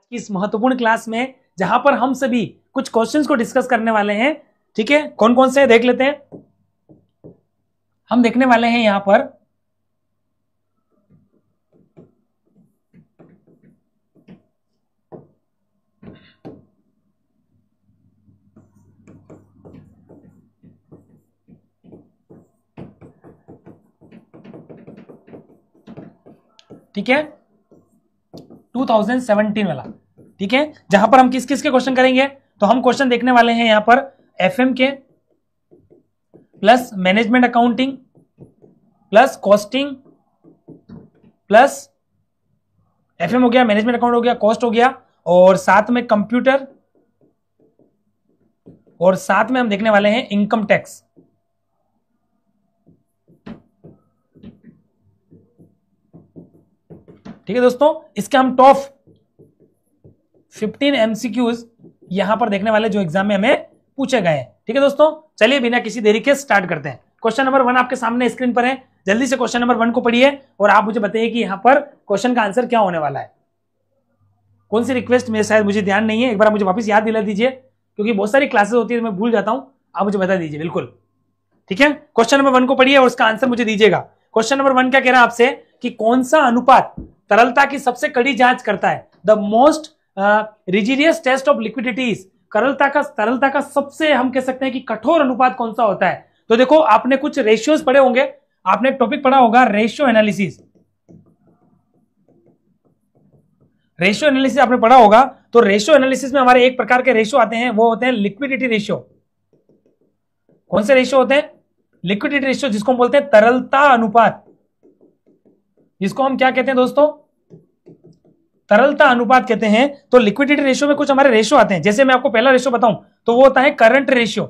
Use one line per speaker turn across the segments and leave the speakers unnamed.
आज की इस महत्वपूर्ण क्लास में जहां पर हम सभी कुछ क्वेश्चंस को डिस्कस करने वाले हैं। ठीक है, कौन कौन से देख लेते हैं। हम देखने वाले हैं यहां पर ठीक है 2017 वाला। ठीक है, जहां पर हम किस किस के क्वेश्चन करेंगे, तो हम क्वेश्चन देखने वाले हैं यहां पर एफएम के plus management accounting plus costing plus FM हो गया, मैनेजमेंट अकाउंट हो गया, कॉस्ट हो गया, और साथ में कंप्यूटर, और साथ में हम देखने वाले हैं इनकम टैक्स। ठीक है दोस्तों, इसके हम टॉप 15 एमसीक्यूज यहां पर देखने वाले जो एग्जाम में हमें पूछे गए हैं। ठीक है दोस्तों, चलिए बिना किसी देरी के स्टार्ट करते हैं। क्वेश्चन नंबर 1 आपके सामने स्क्रीन पर है, जल्दी से क्वेश्चन नंबर 1 को पढ़िए और आप मुझे बताइए कि यहां पर क्वेश्चन का आंसर क्या होने वाला है। कौन सी रिक्वेस्ट में शायद मुझे ध्यान नहीं है, एक बार मुझे वापस याद दिला दीजिए, क्योंकि बहुत सारी क्लासेस होती है तो मैं भूल जाता हूं। आप मुझे बता दीजिए बिल्कुल। ठीक है, क्वेश्चन नंबर 1 को पढ़िए और उसका आंसर मुझे दीजिएगा। क्वेश्चन नंबर 1 क्या कह रहा है आपसे कि कौन सा अनुपात तरलता की सबसे कड़ी जांच करता है। The most rigorous test of liquidity is, तरलता का सबसे हम कह सकते हैं कि कठोर अनुपात कौन सा होता है। तो देखो, आपने कुछ रेशियोज पढ़े होंगे, आपने टॉपिक पढ़ा होगा रेशियो एनालिसिस। रेशियो एनालिसिस आपने पढ़ा होगा, तो रेशियो एनालिसिस में हमारे एक प्रकार के रेशियो आते हैं, वो होते हैं लिक्विडिटी रेशियो। कौन से रेशियो होते हैं? लिक्विडिटी रेशियो, जिसको हम बोलते हैं तरलता अनुपात, जिसको हम क्या कहते हैं दोस्तों? तरलता अनुपात कहते हैं। तो लिक्विडिटी रेशियो में कुछ हमारे रेशियो आते हैं, जैसे मैं आपको पहला रेशियो बताऊं तो वो होता है करंट रेशियो।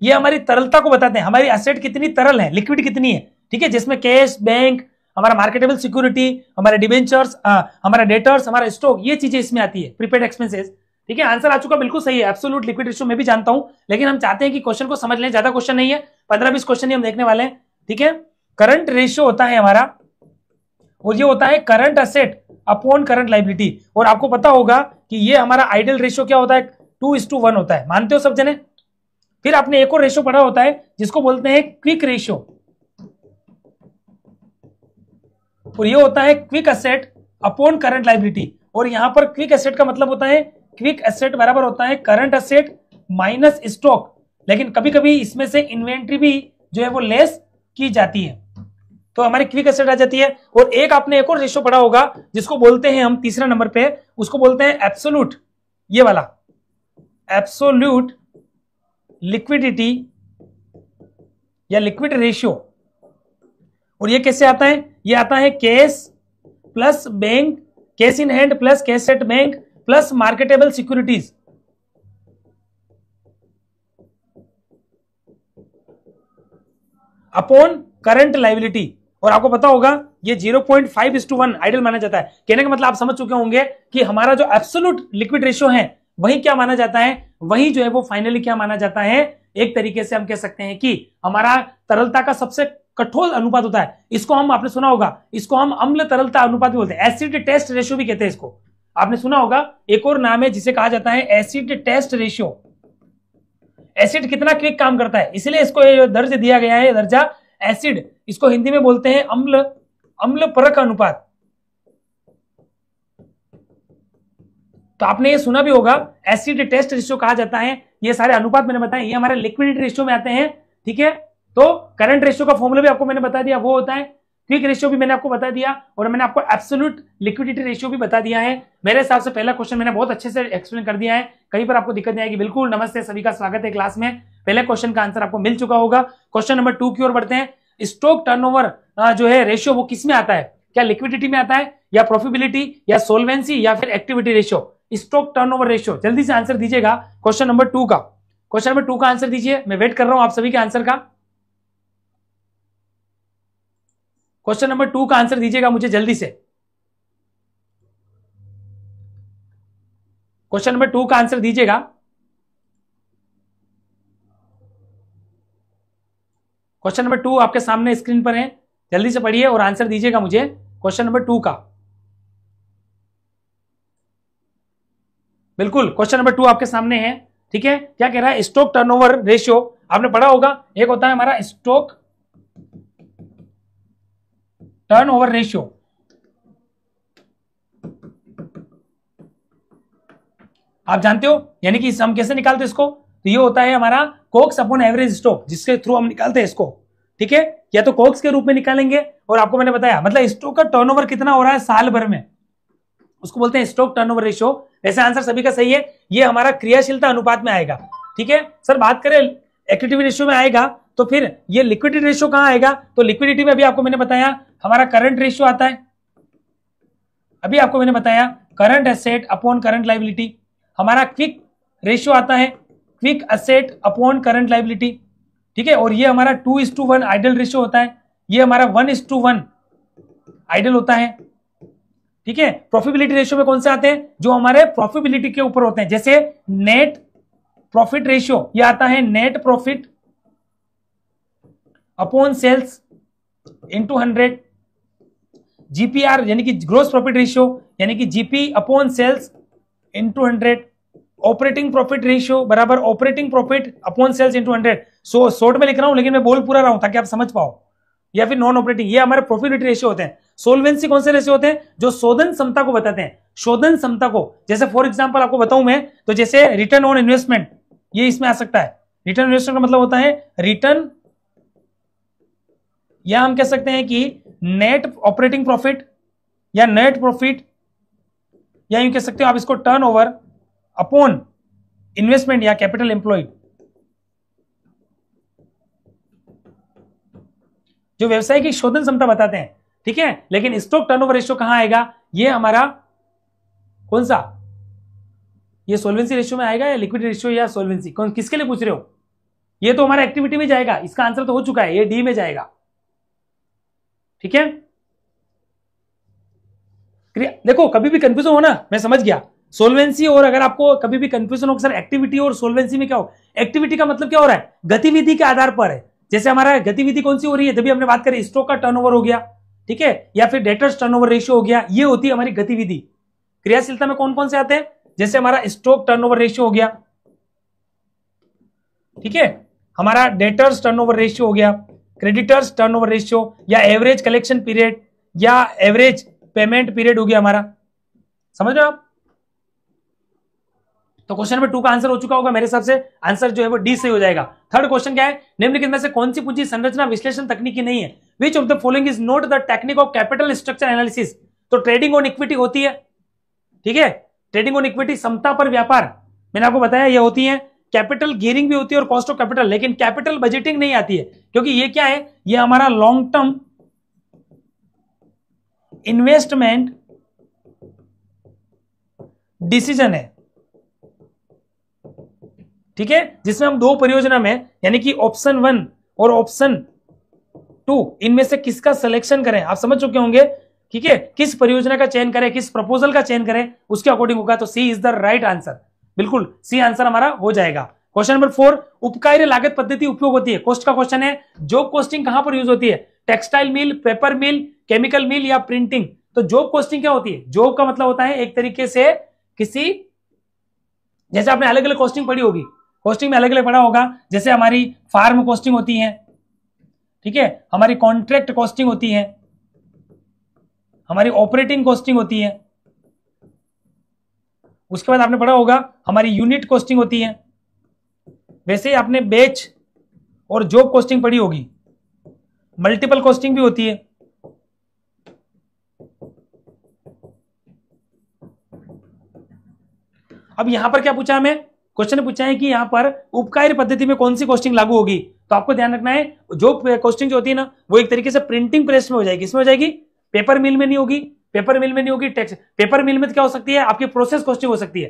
ये हमारी तरलता को बताते हैं, हमारी एसेट कितनी तरल है, लिक्विड कितनी है। ठीक है, जिसमें कैश, बैंक, हमारा मार्केटेबल सिक्योरिटी, हमारे डिबेंचर्स, हमारा डेटर्स, हमारा स्टॉक, ये चीजें इसमें आती है, प्रीपेड एक्सपेंसेस। ठीक है, आंसर आ चुका, बिल्कुल सही है, एब्सोल्यूट लिक्विड रेशियो मैं भी जानता हूं, लेकिन हम चाहते हैं कि क्वेश्चन को समझ लें, ज्यादा क्वेश्चन नहीं है, 15-20 क्वेश्चन ही हम देखने वाले हैं। ठीक है, करंट रेशियो होता है हमारा, और ये होता है current asset upon current liability. और आपको पता होगा कि ये हमारा आइडियल रेशियो क्या होता है, 2:1 होता है, मानते हो सब जने। फिर आपने एक और रेशियो पढ़ा होता है जिसको बोलते हैं क्विक रेशियो, और ये होता है quick asset upon current liability. और यहां पर क्विक एसेट का मतलब होता है, क्विक एसेट बराबर होता है करंट एसेट माइनस स्टॉक, लेकिन कभी कभी इसमें से इन्वेंट्री भी जो है वो लेस की जाती है, तो हमारी क्विक एसेट आ जाती है। और एक आपने एक और रेशियो पढ़ा होगा जिसको बोलते हैं हम तीसरा नंबर पे, उसको बोलते हैं एब्सोल्यूट, ये वाला एब्सोल्यूट लिक्विडिटी या लिक्विड रेशियो। और ये कैसे आता है? ये आता है cash plus bank, cash in hand plus cash at bank plus marketable securities, upon current liability. और आपको पता होगा ये 0.5:1 आइडियल माना जाता है। कहने का मतलब आप समझ चुके होंगे कि हमारा जो एब्सोल्यूट लिक्विड रेशियो है वही क्या माना जाता है, वही जो है वो फाइनली क्या माना जाता है। एक तरीके से हम कह सकते हैं कि हमारा तरलता का सबसे कठोर अनुपात होता है। इसको हम, आपने सुना होगा, इसको हम अम्ल तरलता अनुपात भी बोलते हैं, एसिड टेस्ट रेशियो भी कहते हैं इसको। आपने सुना होगा, एक और नाम है जिसे कहा जाता है एसिड टेस्ट रेशियो। एसिड कितना क्विक काम करता है, इसलिए इसको ये दर्ज दिया गया है, दर्जा एसिड। इसको हिंदी में बोलते हैं अम्ल परख अनुपात। तो आपने ये सुना भी होगा, एसिड टेस्ट रेशियो कहा जाता है। ये सारे अनुपात मैंने बताए, ये हमारे लिक्विडिटी रेशियो में आते हैं। ठीक है, तो करंट रेशियो का फॉर्मूला भी आपको मैंने बता दिया, वो होता है क्विक रेशियो भी मैंने आपको बता दिया, और मैंने आपको एब्सोल्यूट लिक्विडिटी रेशियो भी बता दिया है। मेरे हिसाब से पहला क्वेश्चन मैंने बहुत अच्छे से एक्सप्लेन कर दिया है, कहीं पर आपको दिक्कत नहीं आएगी। बिल्कुल, नमस्ते, सभी का स्वागत है क्लास में। पहले क्वेश्चन का आंसर आपको मिल चुका होगा। क्वेश्चन नंबर 2 की ओर बढ़ते हैं। स्टॉक टर्नओवर जो है रेशियो, वो किस में आता है? क्या लिक्विडिटी में आता है, या प्रॉफिटेबिलिटी, या सोल्वेंसी, या फिर activity ratio? Stock turnover ratio, जल्दी से आंसर दीजिएगा क्वेश्चन नंबर 2 का। क्वेश्चन नंबर 2 का आंसर दीजिए, मैं वेट कर रहा हूं आप सभी के आंसर का। क्वेश्चन नंबर 2 का आंसर दीजिएगा मुझे जल्दी से। क्वेश्चन नंबर 2 का आंसर दीजिएगा। क्वेश्चन नंबर 2 आपके सामने स्क्रीन पर है, जल्दी से पढ़िए और आंसर दीजिएगा मुझे क्वेश्चन नंबर 2 का। बिल्कुल, क्वेश्चन नंबर 2 आपके सामने है। ठीक है, क्या कह रहा है? स्टॉक टर्नओवर रेशियो आपने पढ़ा होगा, एक होता है हमारा स्टॉक टर्नओवर रेशियो। आप जानते हो, यानी कि हम कैसे निकालते हैं इसको? तो ये होता है हमारा कोक्स अपॉन एवरेज स्टॉक, जिसके थ्रू हम निकालते हैं इसको। ठीक है, या तो कोक्स के रूप में निकालेंगे, और आपको मैंने बताया मतलब स्टॉक का टर्नओवर कितना हो रहा है साल भर में, उसको बोलते हैं स्टॉक टर्नओवर रेशियो। वैसे आंसर सभी का सही है, ये हमारा क्रियाशीलता अनुपात में आएगा। ठीक है सर, बात करें इक्विटी रेशियो में आएगा तो फिर ये लिक्विडिटी रेशियो कहां आएगा? तो लिक्विडिटी में अभी आपको मैंने बताया हमारा करंट रेशियो आता है। अभी आपको मैंने बताया current asset upon current liability. हमारा क्विक रेशियो आता है quick asset upon current liability. ठीक है, और ये हमारा 2:1 आइडल रेशियो होता है, ये हमारा 1:1 आइडल होता है। ठीक है, प्रॉफिटेबिलिटी रेशियो में कौन से आते हैं? जो हमारे प्रॉफिटेबिलिटी के ऊपर होते हैं, जैसे नेट प्रॉफिट रेशियो, ये आता है net profit upon sales into 100। GPR यानी कि ग्रोस प्रॉफिट रेशियो, यानी कि GP upon sales into 100। Operating profit ratio बराबर operating profit upon sales into 100। So short में लिख रहा हूं लेकिन मैं बोल पूरा रहा हूं ताकि आप समझ पाओ। या फिर नॉन ऑपरेटिंग, ये हमारे प्रॉफिटेबिलिटी रेशियो होते हैं। सोल्वेंसी कौन से रेशियो होते हैं? जो शोधन क्षमता को बताते हैं, शोधन क्षमता को। जैसे फॉर एग्जांपल आपको बताऊं मैं, तो जैसे रिटर्न ऑन इन्वेस्टमेंट, ये इसमें आ सकता है। रिटर्न इन्वेस्टमेंट का मतलब होता है रिटर्न, या हम कह सकते हैं कि नेट ऑपरेटिंग प्रॉफिट या नेट प्रॉफिट, या यूं कह सकते हो आप इसको टर्नओवर अपॉन इन्वेस्टमेंट या कैपिटल एम्प्लॉयड। जो व्यवसाय की शोधन क्षमता बताते हैं। ठीक है, लेकिन स्टॉक टर्नओवर रेशियो कहां आएगा? ये हमारा कौन सा? ये सोल्वेंसी रेशियो में आएगा या लिक्विडिटी रेशियो या सोल्वेंसी? कौन, किसके लिए पूछ रहे हो? ये तो हमारा एक्टिविटी में जाएगा, इसका आंसर तो हो चुका है, ये डी में जाएगा। ठीक है, देखो कभी भी कंफ्यूजन हो ना, मैं समझ गया सोल्वेंसी, और अगर आपको कभी भी कंफ्यूजन हो सर एक्टिविटी और सोल्वेंसी में क्या हो, एक्टिविटी का मतलब क्या हो रहा है? गतिविधि के आधार पर है। जैसे हमारा गतिविधि कौन सी हो रही है, तभी हमने बात करी स्टॉक का टर्नओवर हो गया, ठीक है, या फिर डेटर्स टर्नओवर रेशियो हो गया, ये होती है हमारी गतिविधि। क्रियाशीलता में कौन कौन से आते हैं? जैसे हमारा स्टॉक टर्नओवर रेशियो हो गया, ठीक है, हमारा डेटर्स टर्नओवर रेशियो हो गया, क्रेडिटर्स टर्नओवर रेशियो, या एवरेज कलेक्शन पीरियड, या एवरेज पेमेंट पीरियड हो गया हमारा। समझ रहे हो आप? तो क्वेश्चन नंबर 2 का आंसर हो चुका होगा मेरे हिसाब से, आंसर जो है वो डी से हो जाएगा। थर्ड क्वेश्चन क्या है? निम्नलिखित में से कौन सी पूंजी संरचना विश्लेषण तकनीकी नहीं है? Which of the following is not the technique of capital structure analysis? तो ट्रेडिंग ऑन इक्विटी होती है, ठीक है, ट्रेडिंग ऑन इक्विटी समता पर व्यापार, मैंने आपको बताया ये होती है। कैपिटल गियरिंग भी होती है और कॉस्ट ऑफ कैपिटल, लेकिन कैपिटल बजटिंग नहीं आती है, क्योंकि ये क्या है? ये हमारा लॉन्ग टर्म इन्वेस्टमेंट डिसीजन है, ठीक है, जिसमें हम दो परियोजना में, यानी कि ऑप्शन 1 और ऑप्शन 2, इनमें से किसका सिलेक्शन करें, आप समझ चुके होंगे, ठीक है, किस परियोजना का चयन करें, किस प्रपोजल का चयन करें, उसके अकॉर्डिंग होगा। तो सी इज द राइट आंसर, बिल्कुल सी आंसर हमारा हो जाएगा। क्वेश्चन नंबर 4, उपकार्य लागत पद्धति उपयोग होती है, कॉस्ट का क्वेश्चन है। जॉब कॉस्टिंग कहां पर यूज होती है? टेक्सटाइल मिल, पेपर मिल, केमिकल मिल या प्रिंटिंग? तो जॉब कॉस्टिंग क्या होती है? जॉब का मतलब होता है एक तरीके से किसी, जैसे आपने अलग अलग कॉस्टिंग पढ़ी होगी, कॉस्टिंग में अलग अलग पढ़ा होगा, जैसे हमारी फार्म कॉस्टिंग होती है, ठीक है, हमारी कॉन्ट्रैक्ट कॉस्टिंग होती है, हमारी ऑपरेटिंग कॉस्टिंग होती है, उसके बाद आपने पढ़ा होगा हमारी यूनिट कॉस्टिंग होती है। वैसे ही आपने बैच और जॉब कॉस्टिंग पढ़ी होगी, मल्टीपल कॉस्टिंग भी होती है। अब यहां पर क्या पूछा हमें? क्वेश्चन पूछा है कि यहां पर उपकार्य पद्धति में कौन सी कॉस्टिंग लागू होगी? तो आपको ध्यान रखना है, जो कॉस्टिंग जो होती है ना, वो एक तरीके से प्रिंटिंग प्रेस में हो जाएगी। इसमें हो जाएगी, पेपर मिल में नहीं होगी, पेपर मिल में नहीं होगी। टेक्स्ट पेपर मिल में क्या हो सकती है? आपकी प्रोसेस कॉस्टिंग हो सकती है।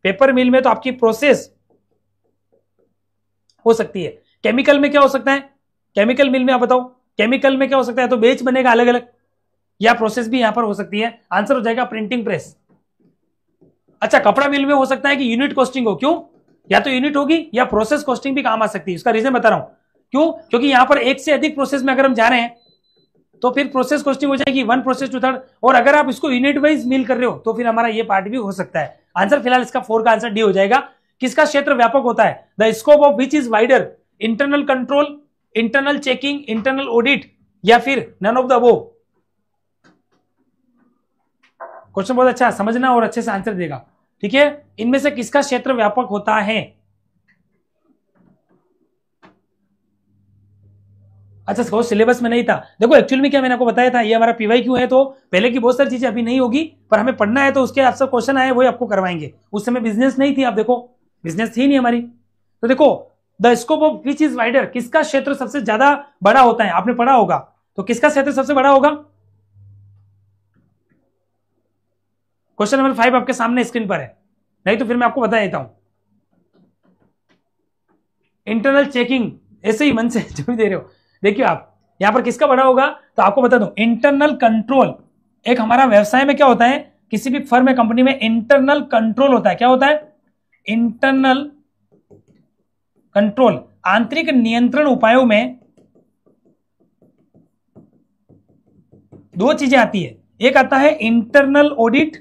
पेपर मिल में तो आपकी प्रोसेस हो सकती है। केमिकल में क्या हो सकता है? केमिकल मिल में आप बताओ, केमिकल में क्या हो सकता है? तो बेच बनेगा अलग अलग, या प्रोसेस भी यहां पर हो सकती है। आंसर हो जाएगा प्रिंटिंग प्रेस। अच्छा, कपड़ा मिल में हो सकता है कि यूनिट कॉस्टिंग हो, क्यों? या तो यूनिट होगी या प्रोसेस कॉस्टिंग भी काम आ सकती है। उसका रीजन बता रहा हूं, क्यों? क्योंकि यहां पर एक से अधिक प्रोसेस में अगर हम जा रहे हैं तो फिर प्रोसेस कॉस्टिंग हो जाएगी 1 प्रोसेस टू थर्ड। और अगर आप इसको यूनिट वाइज मिल कर रहे हो तो फिर हमारा ये पार्ट भी हो सकता है। आंसर फिलहाल इसका 4 का आंसर डी हो जाएगा। किसका क्षेत्र व्यापक होता है? The scope of which is wider, internal control, internal checking, internal audit, या फिर none of the above. Question बहुत अच्छा, समझना और अच्छे से आंसर देगा। ठीक है, इनमें से किसका क्षेत्र व्यापक होता है? अच्छा, सिलेबस में नहीं था। देखो एक्चुअल में क्या मैंने आपको बताया था, ये हमारा पीवाईक्यू है, तो पहले की बहुत सारी चीजें अभी नहीं होगी, पर हमें पढ़ना है तो उसके आपसे क्वेश्चन आए वही आपको करवाएंगे। उस समय बिजनेस नहीं थी, आप देखो बिजनेस थी नहीं हमारी। तो देखो the scope of which is wider, किसका क्षेत्र सबसे ज्यादा बड़ा होता है? आपने पढ़ा होगा, तो किसका क्षेत्र सबसे बड़ा होगा? क्वेश्चन नंबर 5 आपके सामने स्क्रीन पर है, नहीं तो फिर मैं आपको बता देता हूं। इंटरनल चेकिंग, ऐसे ही मन से जो भी दे रहे हो, देखिए आप यहां पर किसका बड़ा होगा, तो आपको बता दूं इंटरनल कंट्रोल। एक हमारा व्यवसाय में क्या होता है, किसी भी फर्म में, कंपनी में इंटरनल कंट्रोल होता है। क्या होता है? Internal control. आंतरिक नियंत्रण उपायों में 2 चीजें आती है, एक आता है इंटरनल ऑडिट,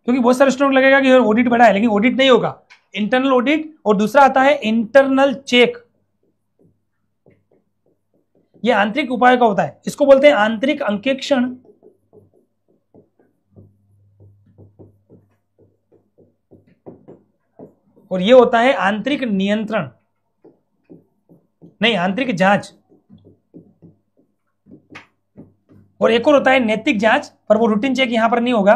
क्योंकि बहुत सारे स्टूडेंट लगेगा कि ऑडिट बड़ा है, लेकिन ऑडिट नहीं होगा, इंटरनल ऑडिट। और दूसरा आता है इंटरनल चेक, ये आंतरिक उपाय का होता है, इसको बोलते हैं आंतरिक अंकेक्षण। और ये होता है आंतरिक नियंत्रण, नहीं आंतरिक जांच। और एक और होता है नैतिक जांच, पर वो रूटीन चेक यहां पर नहीं होगा।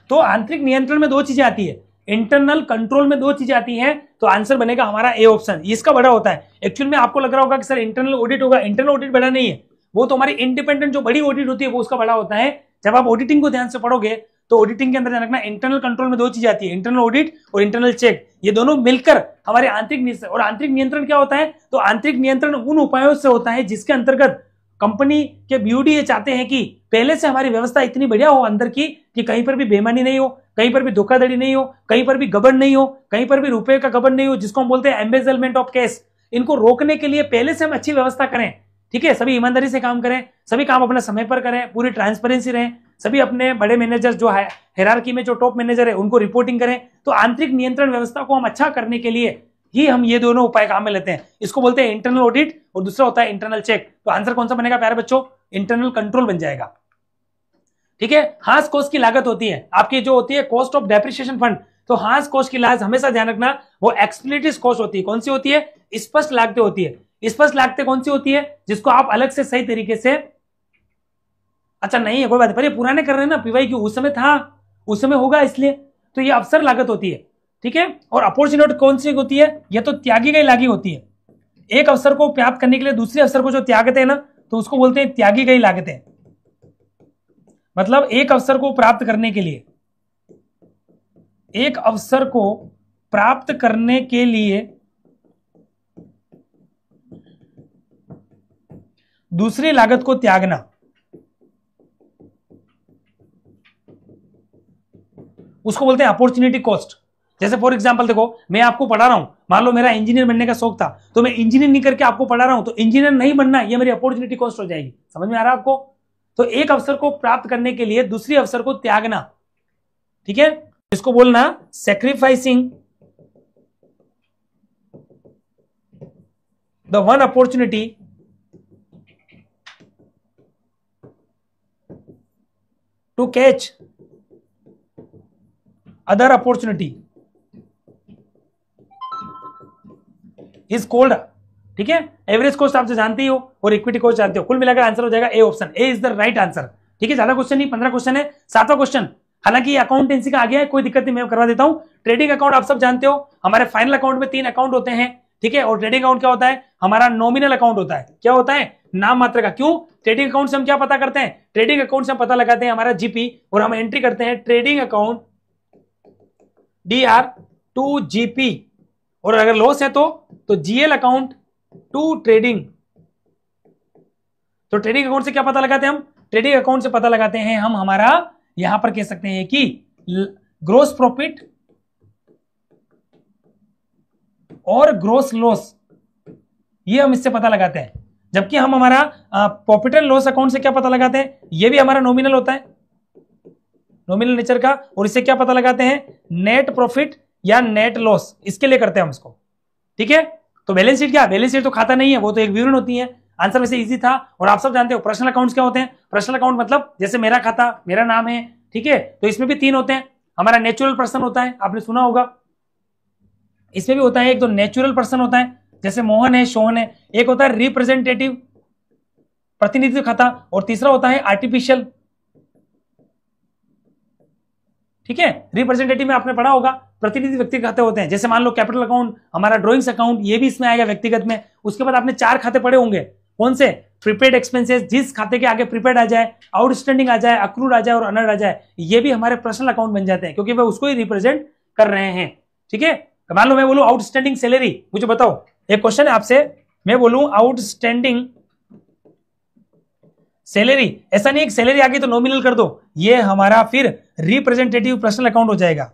तो आंतरिक नियंत्रण में 2 चीजें आती है, इंटरनल कंट्रोल में 2 चीजें आती हैं, तो आंसर बनेगा हमारा ए ऑप्शन, इसका बड़ा होता है। एक्चुअल में आपको लग रहा होगा कि सर इंटरनल ऑडिट होगा, इंटरनल ऑडिट बड़ा नहीं है, वो तो हमारी इंडिपेंडेंट जो बड़ी ऑडिट होती है वो उसका बड़ा होता है। जब आप ऑडिटिंग को ध्यान से पढ़ोगे तो ऑडिटिंग के अंदर ध्यान रखना, इंटरनल कंट्रोल में 2 चीजें आती है, इंटरनल ऑडिट और इंटरनल चेक, ये दोनों मिलकर हमारे आंतरिक। और आंतरिक नियंत्रण क्या होता है, तो आंतरिक नियंत्रण उन उपायों से होता है जिसके अंतर्गत कंपनी के बीओडी ये चाहते हैं कि पहले से हमारी व्यवस्था इतनी बढ़िया हो अंदर की कि कहीं पर भी बेईमानी नहीं हो, कहीं पर भी धोखाधड़ी नहीं हो, कहीं पर भी गबन नहीं हो, कहीं पर भी रुपए का गबन नहीं हो, जिसको हम बोलते हैं एम्बेजलमेंट ऑफ कैश। इनको रोकने के लिए पहले से हम अच्छी व्यवस्था करें। ठीक है, सभी ईमानदारी से काम करें, सभी काम अपने समय पर करें, पूरी ट्रांसपेरेंसी रहें, सभी अपने बड़े मैनेजर जो है हायरार्की में जो टॉप मैनेजर है उनको रिपोर्टिंग करें। तो आंतरिक नियंत्रण व्यवस्था को हम अच्छा करने के लिए ही हम ये दोनों उपाय काम में लेते हैं। इसको बोलते हैं इंटरनल ऑडिट और दूसरा होता है इंटरनल चेक। तो आंसर कौन सा बनेगा प्यारे बच्चों? इंटरनल कंट्रोल बन जाएगा। ठीक है, हांस कोस्ट की लागत होती है आपकी, जो होती है कॉस्ट ऑफ डेप्रिसिएशन फंड। तो हांस कोस्ट की लागत हमेशा ध्यान रखना, वो एक्सप्लिसिट कॉस्ट होती है। कौन सी होती है? स्पष्ट लागतें होती है। स्पष्ट लागतें कौन सी होती है? जिसको आप अलग से सही तरीके से, अच्छा नहीं है कोई बात, पर ये पुराने कर रहे हैं ना पीवाईक्यू, उस समय था, उस समय होगा, इसलिए तो ये अवसर लागत होती है। ठीक है, और अपॉर्चुनिटी कौन सी होती है? ये तो त्यागी गई लागत होती है। एक अवसर को प्राप्त करने के लिए दूसरे अवसर को जो त्यागते हैं ना, तो उसको बोलते हैं त्यागी गई लागतें। मतलब एक अवसर को प्राप्त करने के लिए, एक अवसर को प्राप्त करने के लिए दूसरी लागत को त्यागना, उसको बोलते हैं अपॉर्चुनिटी कॉस्ट। जैसे फॉर एग्जांपल देखो, मैं आपको पढ़ा रहा हूं, मान लो मेरा इंजीनियर बनने का शौक था, तो मैं इंजीनियर नहीं करके आपको पढ़ा रहा हूं, तो इंजीनियर नहीं बनना ये मेरी अपॉर्चुनिटी कॉस्ट हो जाएगी। समझ में आ रहा है आपको? तो एक अवसर को प्राप्त करने के लिए दूसरी अवसर को त्यागना, ठीक है, इसको बोलना sacrificing the one opportunity to catch other opportunity is called. ठीक है, एवरेज कॉस्ट आप जो जानते ही हो और इक्विटी कॉस्ट जानते हो। कुल मिलाकर आंसर हो जाएगा A option, A is the right answer. ठीक है, ज्यादा क्वेश्चन नहीं, 15 क्वेश्चन है। 7वां क्वेश्चन, हालांकि अकाउंटेंसी का आ गया है, कोई दिक्कत नहीं, मैं करवा देता हूं। ट्रेडिंग अकाउंट आप सब जानते हो, हमारे फाइनल अकाउंट में 3 अकाउंट होते हैं। ठीक है, और ट्रेडिंग अकाउंट क्या होता है? हमारा नॉमिनल अकाउंट होता है। क्या होता है? नाम मात्र का। क्यों? ट्रेडिंग अकाउंट से हम क्या पता करते हैं? ट्रेडिंग अकाउंट से हम पता लगाते हैं हमारा जीपी, और हम एंट्री करते हैं ट्रेडिंग अकाउंट DR2GP, और अगर लॉस है तो जीएल अकाउंट टू ट्रेडिंग। तो ट्रेडिंग अकाउंट से क्या पता लगाते हैं हम? ट्रेडिंग अकाउंट से पता लगाते हैं हम हमारा, यहां पर कह सकते हैं कि ग्रोस प्रॉफिट और ग्रोस लॉस, ये हम इससे पता लगाते हैं। जबकि हम हमारा प्रॉफिट एंड लॉस अकाउंट से क्या पता लगाते हैं, ये भी हमारा नॉमिनल होता है, नॉमिनल नेचर का, और इससे क्या पता लगाते हैं, नेट प्रॉफिट या नेट लॉस, इसके लिए करते हैं हम इसको। ठीक है, तो बैलेंस शीट क्या, बैलेंस शीट तो खाता नहीं है, वो तो एक विवरण होती है। आंसर वैसे इजी था, और आप सब जानते हो पर्सनल अकाउंट्स क्या होते हैं। पर्सनल अकाउंट मतलब जैसे मेरा खाता, मेरा नाम है, ठीक है, तो इसमें भी 3 होते हैं। हमारा नेचुरल पर्सन होता है, आपने सुना होगा, इसमें भी होता है एक तो नेचुरल पर्सन होता है, जैसे मोहन है, शोहन है। एक होता है रिप्रेजेंटेटिव, प्रतिनिधित्व खाता, और तीसरा होता है आर्टिफिशियल। ठीक है, रिप्रेजेंटेटिव में आपने पढ़ा होगा, प्रतिनिधि व्यक्ति खाते होते हैं, जैसे मान लो कैपिटल अकाउंट, हमारा ड्रॉइंग्स अकाउंट, ये भी इसमें आएगा व्यक्तिगत में। उसके बाद आपने 4 खाते पढ़े होंगे, कौन से, प्रीपेड एक्सपेंसेस, जिस खाते के आगे प्रीपेड आ जाए, आउटस्टैंडिंग आ जाए, अक्रूड आ जाए और अनर्ड आ जाए, ये भी हमारे पर्सनल अकाउंट बन जाते हैं, क्योंकि वे उसको ही रिप्रेजेंट कर रहे हैं। ठीक है, मान लो मैं बोलूं आउटस्टैंडिंग सैलरी, मुझे बताओ, एक क्वेश्चन है आपसे, मैं बोलूं आउटस्टैंडिंग सैलरी, ऐसा नहीं एक सैलरी आ गई तो नॉमिनल कर दो, ये हमारा फिर रिप्रेजेंटेटिव पर्सनल अकाउंट हो जाएगा।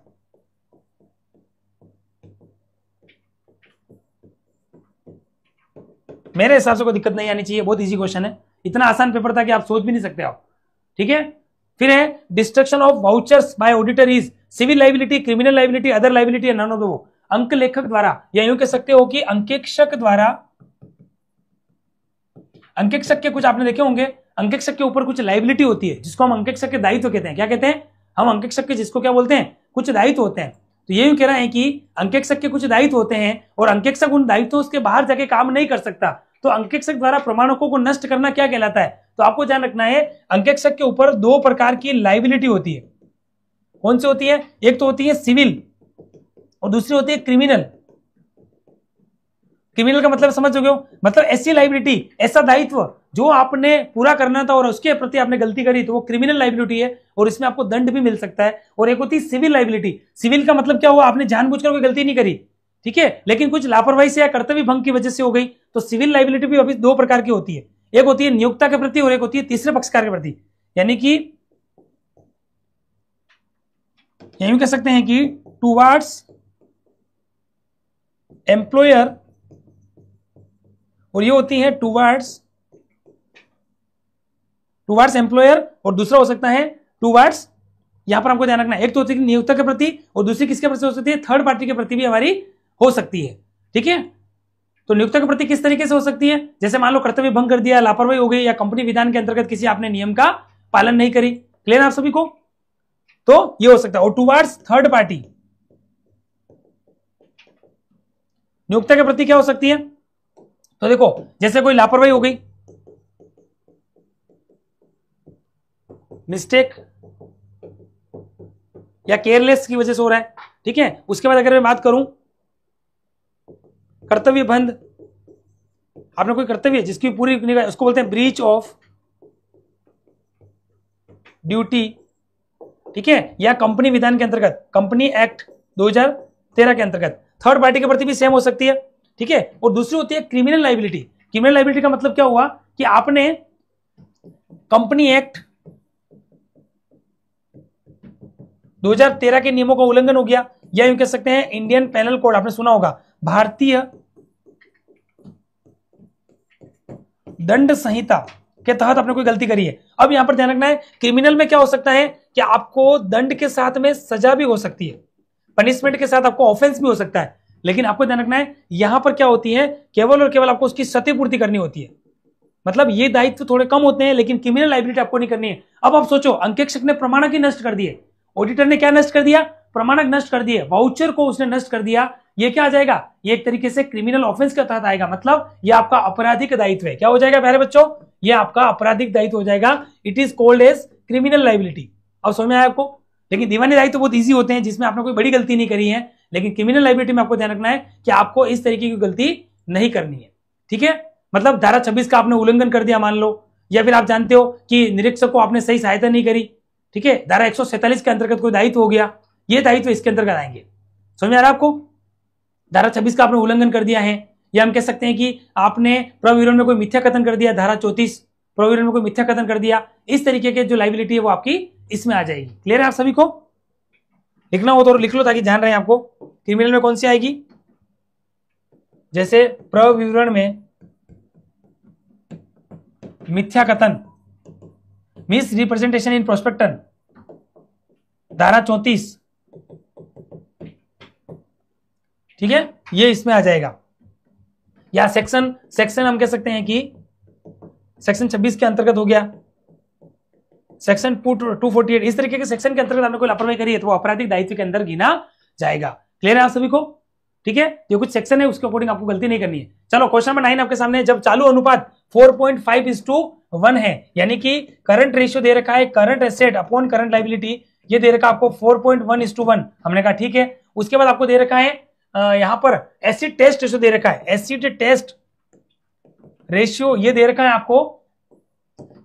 मेरे हिसाब से कोई दिक्कत नहीं आनी चाहिए, बहुत इजी क्वेश्चन है, इतना आसान पेपर था कि आप सोच भी नहीं सकते आप। ठीक है, फिर है destruction of vouchers by auditor is civil liability, criminal liability, other liability, none of the. अंक लेखक द्वारा, या यूं कह सकते हो कि अंकेक्षक द्वारा, अंकेक्षक के कुछ आपने देखे होंगे, अंकेक्षक के ऊपर कुछ लाइबिलिटी होती है, जिसको हम अंकेक्षक के दायित्व कहते हैं। क्या कहते हैं हम अंकेक्षक के, जिसको क्या बोलते हैं, कुछ दायित्व होते हैं। तो ये यूं कह रहे हैं कि अंकेक्षक के कुछ दायित्व होते हैं, और अंकेक्षक उन दायित्वों के बाहर जाके काम नहीं कर सकता, तो अंकेक्षक द्वारा प्रमाणकों को नष्ट करना क्या कहलाता है। तो आपको ध्यान रखना है, अंकेक्षक के ऊपर 2 प्रकार की लाइबिलिटी होती है। कौन सी होती है, एक तो होती है सिविल और दूसरी होती है क्रिमिनल। क्रिमिनल का मतलब समझोगे, मतलब ऐसी लाइबिलिटी, ऐसा दायित्व जो आपने पूरा करना था और उसके प्रति आपने गलती करी, तो वो क्रिमिनल लाइबिलिटी है, और इसमें आपको दंड भी मिल सकता है। और एक होती है सिविल लाइबिलिटी। सिविल का मतलब क्या हुआ, आपने जानबूझकर कोई गलती नहीं करी, ठीक है, लेकिन कुछ लापरवाही से या कर्तव्य भंग की वजह से हो गई, तो सिविल लाइबिलिटी भी अभी 2 प्रकार की होती है, एक होती है नियोक्ता के प्रति और एक होती है तीसरे पक्षकार के प्रति। यानी कि यही कह सकते हैं कि टुवार्ड्स एम्प्लॉयर, और ये होती है टुवार्ड्स एम्प्लॉयर, और दूसरा हो सकता है टुवार्ड्स, यहां पर हमको ध्यान रखना है, एक तो होती है नियोक्ता के प्रति और दूसरी किसके प्रति हो सकती है, थर्ड पार्टी के प्रति भी हमारी हो सकती है। ठीक है, तो नियोक्ता के प्रति किस तरीके से हो सकती है, जैसे मान लो कर्तव्य भंग कर दिया, लापरवाही हो गई, या कंपनी विधान के अंतर्गत किसी आपने नियम का पालन नहीं करी। क्लियर आप सभी को, तो ये हो सकता है। और टुवार्ड्स थर्ड पार्टी, नियोक्ता के प्रति क्या हो सकती है, तो देखो जैसे कोई लापरवाही हो गई, मिस्टेक या केयरलेस की वजह से हो रहा है। ठीक है, उसके बाद अगर मैं बात करूं कर्तव्य बंध, आपने कोई कर्तव्य जिसकी पूरी, उसको बोलते हैं ब्रीच ऑफ ड्यूटी। ठीक है, या कंपनी विधान के अंतर्गत, कंपनी एक्ट 2013 के अंतर्गत, थर्ड पार्टी के प्रति भी सेम हो सकती है। ठीक है, और दूसरी होती है क्रिमिनल लाइबिलिटी। क्रिमिनल लाइबिलिटी का मतलब क्या हुआ कि आपने कंपनी एक्ट 2013 के नियमों का उल्लंघन हो गया, या यूं कह सकते हैं इंडियन पेनल कोड, आपने सुना होगा, भारतीय दंड संहिता के तहत आपने कोई गलती करी है। अब यहां पर ध्यान रखना है, क्रिमिनल में क्या हो सकता है कि आपको दंड के साथ में सजा भी हो सकती है, पनिशमेंट के साथ आपको ऑफेंस भी हो सकता है, लेकिन आपको ध्यान रखना है यहां पर क्या होती है, केवल और केवल आपको उसकी क्षतिपूर्ति करनी होती है। मतलब ये दायित्व थोड़े कम होते हैं, लेकिन क्रिमिनल लायबिलिटी आपको नहीं करनी है। अब आप सोचो, अंकेक्षक ने प्रमाणक ही नष्ट कर दिए, ऑडिटर ने क्या नष्ट कर दिया, प्रमाणक नष्ट कर दिए, वाउचर को उसने नष्ट कर दिया, ये क्या आ जाएगा, ये एक तरीके से क्रिमिनल ऑफेंस के तहत आएगा। मतलब ये आपका आपराधिक दायित्व है। क्या हो जाएगा प्यारे बच्चों, ये आपका आपराधिक दायित्व हो जाएगा। It is called as criminal liability. अब समझ में आया आपको। लेकिन दीवानी दायित्व बहुत ईजी होते हैं, जिसमें आपने कोई बड़ी गलती नहीं करी है, लेकिन क्रिमिनल लायबिलिटी में आपको ध्यान रखना है कि आपको इस तरीके की गलती नहीं करनी है। ठीक है, मतलब धारा 26 का आपने उल्लंघन कर दिया मान लो, या फिर आप जानते हो कि निरीक्षक को आपने सही सहायता नहीं करी, ठीक है, धारा 147 के अंतर्गत कोई दायित्व हो गया, ये दायित्व इसके अंतर्गत आएंगे। समझ में आ रहा है आपको। धारा 26 का आपने उल्लंघन कर दिया है, या हम कह सकते हैं कि आपने प्रविवरण में कोई मिथ्या कथन कर दिया, धारा 34 प्रविवरण में कोई मिथ्या कथन कर दिया, इस तरीके के जो लायबिलिटी है वो आपकी इसमें आ जाएगी। क्लियर है आप सभी को। लिखना हो तो लिख लो ताकि ध्यान रहे आपको। क्रिमिनल में कौन सी आएगी, जैसे प्रविवरण में मिथ्या कथन, मिस रिप्रेजेंटेशन इन प्रोस्पेक्टन, धारा 34, ठीक है, ये इसमें आ जाएगा। या सेक्शन हम कह सकते हैं कि सेक्शन 26 के अंतर्गत हो गया, सेक्शन 248, इस तरीके के सेक्शन के अंतर्गत आपने कोई लापरवाही करी है तो वो आपराधिक दायित्व के अंदर गिना जाएगा। क्लियर है आप सभी को? ठीक है, ये कुछ सेक्शन है उसके अकॉर्डिंग आपको गलती नहीं करनी है। चलो क्वेश्चन नंबर 9 आपके सामने, जब चालू अनुपात 4.5:1 है, यानी कि करंट रेशियो दे रखा है current asset upon current liability, ये दे रखा आपको 4.1:1, हमने कहा ठीक है। उसके बाद आपको दे रखा है यहां पर एसिड टेस्ट रेशियो दे रखा है, एसिड टेस्ट रेशियो ये दे रखा है आपको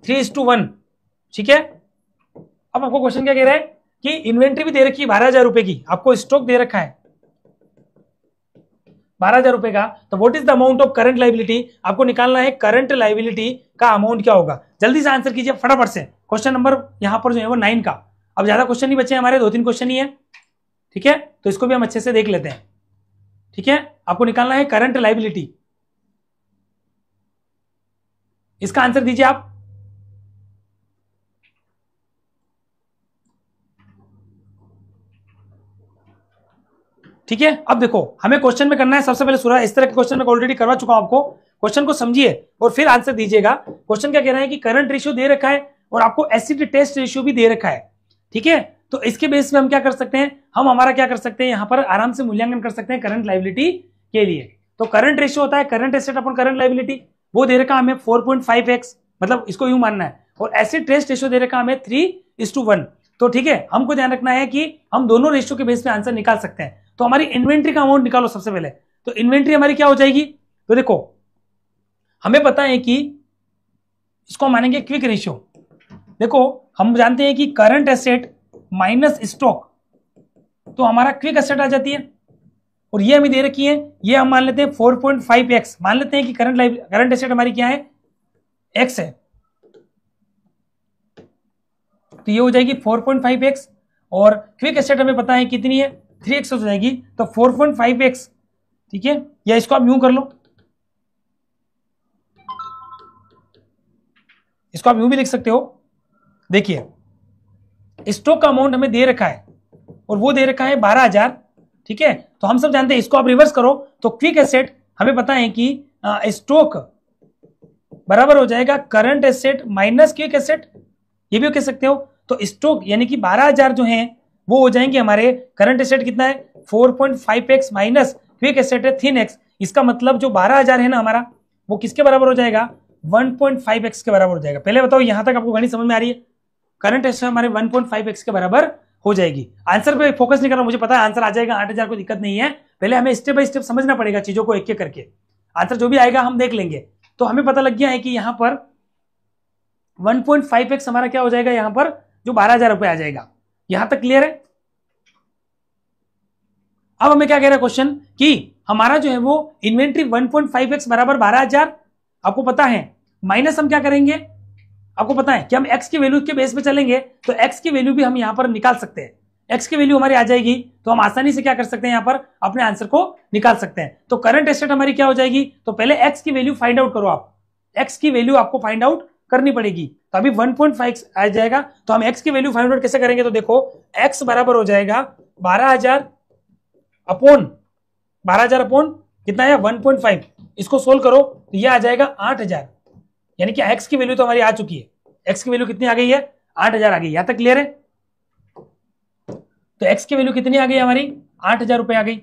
3:1, ठीक है। अब आपको क्वेश्चन क्या कह रहा है कि इन्वेंट्री भी दे रखी है 12,000 रुपए की, आपको स्टॉक दे रखा है 12,000 रुपए का, तो what is the amount of current liability, आपको निकालना है करंट लायबिलिटी का अमाउंट क्या होगा। जल्दी से आंसर कीजिए फटाफट से। क्वेश्चन नंबर यहां पर जो है वो 9 का, अब ज्यादा क्वेश्चन नहीं बचे हमारे, 2-3 क्वेश्चन ही है, ठीक है, तो इसको भी हम अच्छे से देख लेते हैं। ठीक है, आपको निकालना है करंट लायबिलिटी, इसका आंसर दीजिए आप। ठीक है, अब देखो हमें क्वेश्चन में करना है सबसे पहले सूरा, इस तरह के क्वेश्चन में ऑलरेडी करवा चुका हूं आपको, क्वेश्चन को समझिए और फिर आंसर दीजिएगा। क्वेश्चन क्या कह रहा है कि करंट रेशियो दे रखा है और आपको एसिड टेस्ट रेशियो भी दे रखा है, ठीक है, तो इसके बेस पे हम क्या कर सकते हैं, हम हमारा क्या कर सकते हैं, यहां पर आराम से मूल्यांकन कर सकते हैं करंट लायबिलिटी के लिए। तो करंट रेशियो होता है करंट एसेट अपन करंट लायबिलिटी, वो दे रखा हमें 4.5x, मतलब इसको यूं मानना है, और एसिड टेस्ट रेशियो दे रखा हमें 3:1। तो ठीक है, हमको ध्यान रखना है कि हम दोनों रेशियो के बेस पे आंसर निकाल सकते हैं। तो हमारी इन्वेंट्री का अमाउंट निकालो सबसे पहले, तो इन्वेंट्री हमारी क्या हो जाएगी, तो देखो हमें पता है कि इसको मानेंगे क्विक रेशियो। देखो हम जानते हैं कि करंट एसेट माइनस स्टॉक, तो हमारा क्विक एसेट आ जाती है, और ये हमें दे रखी है, ये हम मान लेते हैं 4.5x, मान लेते हैं कि करंट एसेट हमारी क्या है, x है, तो ये हो जाएगी 4.5x, और क्विक एसेट हमें पता है कितनी है, 3x हो जाएगी, तो 4.5x, ठीक है, या इसको आप यूं कर लो, इसको आप यूं भी लिख सकते हो। देखिए स्टॉक का अमाउंट हमें दे रखा है और वो दे रखा है 12,000, ठीक है, तो हम सब जानते हैं, इसको आप रिवर्स करो तो क्विक एसेट हमें पता है कि स्टॉक बराबर हो जाएगा current asset minus quick asset, ये भी कह सकते हो। तो स्टॉक यानी कि 12,000 जो है वो हो जाएंगे हमारे, करंट एसेट कितना है 4.5x माइनस क्विक एसेट है 3x, इसका मतलब जो 12,000 है ना हमारा, वो किसके बराबर हो जाएगा, 1.5x के बराबर हो जाएगा। पहले बताओ यहां तक आपको गणित समझ में आ रही है, करंट एसेट हमारे 1.5x के बराबर हो जाएगी। आंसर पे फोकस नहीं कर रहा, मुझे पता है आंसर आ जाएगा 8,000, कोई दिक्कत नहीं है, पहले हमें स्टेप बाय स्टेप समझना पड़ेगा चीजों को एक एक करके, आंसर जो भी आएगा हम देख लेंगे। तो हमें पता लग गया है कि यहां पर 1.5x हमारा क्या हो जाएगा, यहां पर जो 12,000 रुपए आ जाएगा। यहां तक क्लियर है? अब हमें क्या कह रहा है क्वेश्चन कि हमारा जो है वो इन्वेंट्री 1.5x बराबर 12,000 आपको पता है, माइनस हम क्या करेंगे, आपको पता है कि हम x की वैल्यू के बेस पे चलेंगे, तो x की वैल्यू भी हम यहां पर निकाल सकते हैं, x की वैल्यू हमारी आ जाएगी, तो हम आसानी से क्या कर सकते हैं, यहां पर अपने आंसर को निकाल सकते हैं। तो करंट एसेट हमारी क्या हो जाएगी, तो पहले x की वैल्यू फाइंड आउट करो आप, x की वैल्यू आपको फाइंड आउट करनी पड़ेगी, तो अभी 1.5 आ जाएगा, तो हम x की वैल्यू फाइंड आउट कैसे करेंगे, तो देखो x बराबर हो जाएगा 12,000 अपॉन कितना है 1.5, इसको सोल्व करो तो ये आ जाएगा 8,000, यानी कि x की वैल्यू तो हमारी आ चुकी है, x की वैल्यू कितनी आ गई है, 8,000 आ गई। यहां तक क्लियर है? तो x की वैल्यू कितनी आ गई हमारी, 8,000 रुपए आ गई।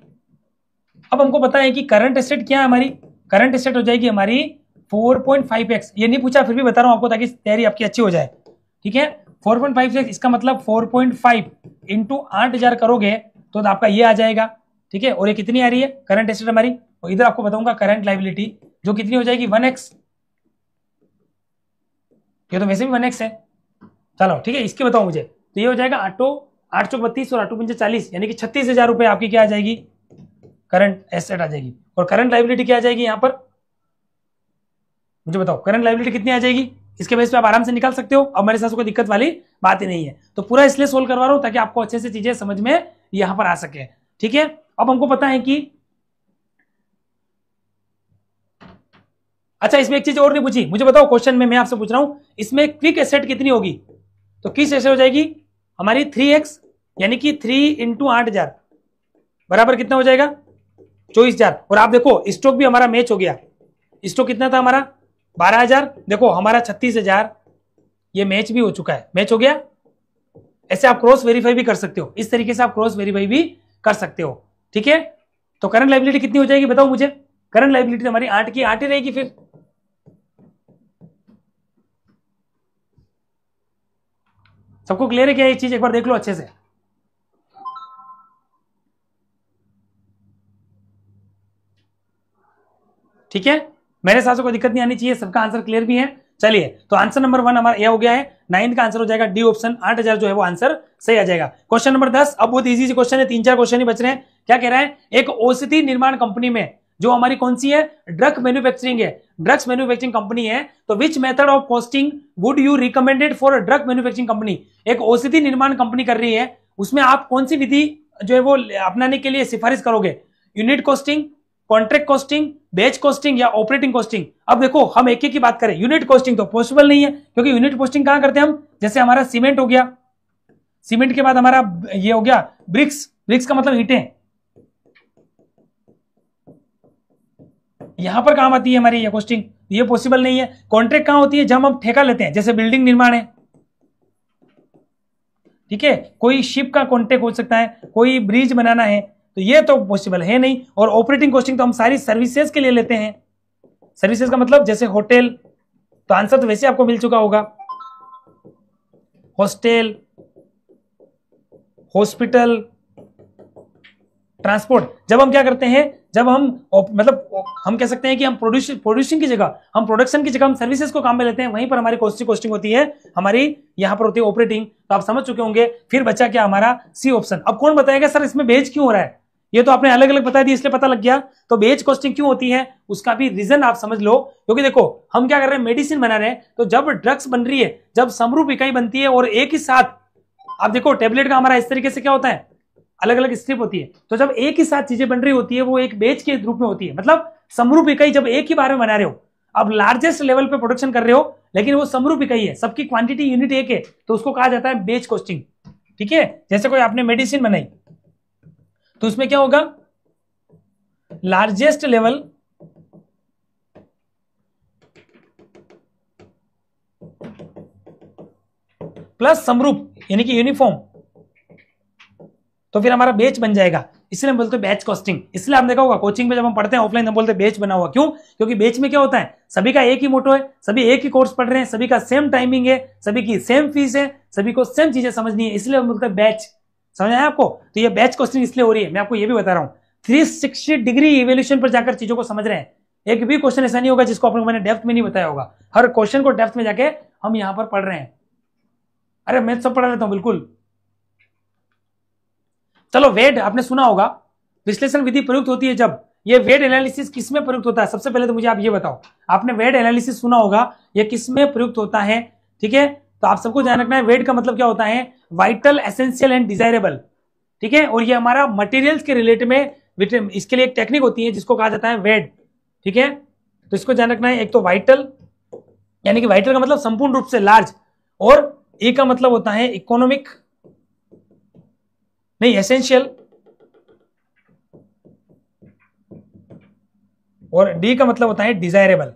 अब हमको पता है कि करंट एसेट क्या है हमारी, करंट एसेट हो जाएगी हमारी 4.5x, ये नहीं पूछा फिर भी बता रहा हूं आपको ताकि तैयारी आपकी अच्छी हो जाए, ठीक है, 4.5x, इसका मतलब 4.5 इंटू 8,000 करोगे तो आपका ये आ जाएगा, ठीक है, और ये कितनी आ रही है करंट एसेट हमारी, और इधर आपको बताऊंगा करंट लायबिलिटी जो कितनी हो जाएगी 1x, ये तो वैसे भी 1x है, चलो ठीक है, इसकी बताओ मुझे, तो ये हो जाएगा 8 चौक 32 और 8 पंजे 40, यानी कि 36,000 रुपए आपकी क्या आ जाएगी, करंट एसेट आ जाएगी। और करंट लायबिलिटी क्या आ जाएगी यहां पर, मुझे बताओ करंट लायबिलिटी कितनी आ जाएगी, इसके बेस पे आप आराम से निकाल सकते हो, अब मेरे साथ कोई दिक्कत वाली बात ही नहीं है। तो पूरा इसलिए सोल्व करवा रहा हूं ताकि आपको अच्छे से चीजें समझ में यहां पर आ सके। ठीक है, अब हमको पता है कि अच्छा, इसमें एक चीज और नहीं पूछी, मुझे बताओ क्वेश्चन में मैं आपसे पूछ रहा हूं, इसमें क्विक एसेट कितनी होगी? तो किस एसेट हो जाएगी हमारी 3x, यानी कि 3 इंटू 8,000 बराबर कितना हो जाएगा 24,000। और आप देखो स्टॉक भी हमारा मैच हो गया, स्टॉक कितना था हमारा 12,000, देखो हमारा 36,000, ये मैच भी हो चुका है, मैच हो गया। ऐसे आप क्रॉस वेरीफाई भी कर सकते हो, इस तरीके से आप क्रॉस वेरीफाई भी कर सकते हो। ठीक है, तो करंट लायबिलिटी कितनी हो जाएगी बताओ मुझे? करंट लायबिलिटी हमारी 8 की 8 ही रहेगी फिर। सबको क्लियर है क्या ये चीज? एक बार देख लो अच्छे से। ठीक है, मेरे हिसाब से कोई दिक्कत नहीं आनी चाहिए, सबका आंसर क्लियर भी है। चलिए, तो आंसर नंबर 1 हमारा यह हो गया है, 9 का आंसर हो जाएगा डी ऑप्शन, 8,000 जो है वो आंसर सही आ जाएगा। क्वेश्चन नंबर 10, अब बहुत इजी क्वेश्चन है, 3-4 क्वेश्चन ही बच रहे हैं। क्या कह रहा है, एक औषधि निर्माण कंपनी में, जो हमारी कौन सी है, ड्रग मैन्युफैक्चरिंग है, ड्रग्स मैन्युफैक्चरिंग कंपनी है, तो which method of costing would you recommended for drug manufacturing company? एक औषधि निर्माण कंपनी कर रही है, उसमें आप कौन सी विधि जो है वो अपनाने के लिए सिफारिश करोगे? यूनिट कॉस्टिंग, कॉन्ट्रैक्ट कॉस्टिंग, बेच कॉस्टिंग या ऑपरेटिंग कॉस्टिंग? अब देखो हम एक की बात करें, यूनिट कॉस्टिंग तो पॉसिबल नहीं है, क्योंकि यूनिट कॉस्टिंग कहां करते हैं हम? जैसे हमारा सीमेंट हो गया, सीमेंट के बाद हमारा ये हो गया ब्रिक्स, ब्रिक्स का मतलब ईंटें, यहां पर काम आती है हमारी ये कॉस्टिंग, ये पॉसिबल नहीं है। कॉन्ट्रैक्ट कहां होती है? जब हम ठेका लेते हैं, जैसे बिल्डिंग निर्माण है, ठीक है, कोई शिप का कॉन्ट्रैक्ट हो सकता है, कोई ब्रिज बनाना है, तो ये तो पॉसिबल है नहीं। और ऑपरेटिंग कॉस्टिंग तो हम सारी सर्विसेज के लिए लेते हैं, सर्विसेज का मतलब जैसे होटल, तो आंसर तो वैसे आपको मिल चुका होगा, हॉस्टल, हॉस्पिटल, ट्रांसपोर्ट। जब हम क्या करते हैं, जब हम मतलब हम कह सकते हैं कि हम प्रोड्यूसिंग की जगह, हम प्रोडक्शन की जगह हम सर्विसेज को काम में लेते हैं, वहीं पर हमारी कॉस्टिंग होती है, हमारी यहां पर होती है ऑपरेटिंग। तो आप समझ चुके होंगे। फिर बचा क्या हमारा सी ऑप्शन। अब कौन बताएगा सर इसमें बेच क्यों हो रहा है? ये तो आपने अलग अलग बता दिया, इसलिए पता लग गया। तो बेच कॉस्टिंग क्यों होती है उसका भी रीजन आप समझ लो, क्योंकि देखो हम क्या कर रहे हैं, मेडिसिन बना रहे हैं, तो जब ड्रग्स बन रही है, जब समरूप इकाई बनती है और एक ही साथ, आप देखो टेबलेट का हमारा इस तरीके से क्या होता है, अलग अलग स्ट्रिप होती है, तो जब एक ही साथ चीजें बन रही होती है वो एक बेच के रूप में होती है, मतलब समरूप इकाई जब एक ही बार में बना रहे हो, अब लार्जेस्ट लेवल पे प्रोडक्शन कर रहे हो, लेकिन वो समरूप इकाई है, सबकी क्वांटिटी यूनिट एक है, तो उसको कहा जाता है बेच कॉस्टिंग। ठीक है, जैसे कोई आपने मेडिसिन बनाई, तो उसमें क्या होगा, लार्जेस्ट लेवल प्लस समरूप यानी कि यूनिफॉर्म, तो फिर हमारा बेच बन जाएगा, इसलिए हम बोलते हैं बैच कॉस्टिंग। इसलिए आपने देखा होगा कोचिंग में जब हम पढ़ते हैं ऑफलाइन, हम बोलते हैं बैच बना हुआ। क्यों? क्योंकि बैच में क्या होता है, सभी का एक ही मोटो है, सभी एक ही कोर्स पढ़ रहे हैं, सभी का सेम टाइमिंग है, सभी की सेम फीस है, सभी को सेम चीजें समझनी है, इसलिए हम बोलते हैं बैच। समझ आया आपको? तो ये बैच कॉस्टिंग इसलिए हो रही है, मैं आपको ये भी बता रहा हूँ, 360 डिग्री इवोल्यूशन पर जाकर चीजों को समझ रहे हैं। एक भी क्वेश्चन ऐसा नहीं होगा जिसको आप लोग मैंने डेप्थ में नहीं बताया होगा, हर क्वेश्चन को डेप्थ में जाके हम यहां पर पढ़ रहे हैं। अरे मैं सब पढ़ा लेता हूं बिल्कुल। चलो, वेट आपने सुना होगा, विश्लेषण विधि प्रयुक्त होती है जब, ये वेट एनालिसिस किस में प्रयुक्त होता है? सबसे पहले तो मुझे आप ये बताओ, आपने वेट एनालिसिस सुना होगा, ये किस में प्रयुक्त होता है? ठीक है, तो आप सबको ध्यान रखना है, वेट का मतलब क्या होता है, वाइटल, एसेंशियल एंड डिजायरेबल। ठीक है, और ये हमारा मटेरियल्स के रिलेटेड में, इसके लिए एक टेक्निक होती है जिसको कहा जाता है वेट। ठीक है, तो इसको ध्यान रखना है, एक तो वाइटल, यानी कि वाइटल का मतलब संपूर्ण रूप से लार्ज, और ए का मतलब होता है इकोनॉमिक, नहीं एसेंशियल, और डी का मतलब होता है डिजायरेबल।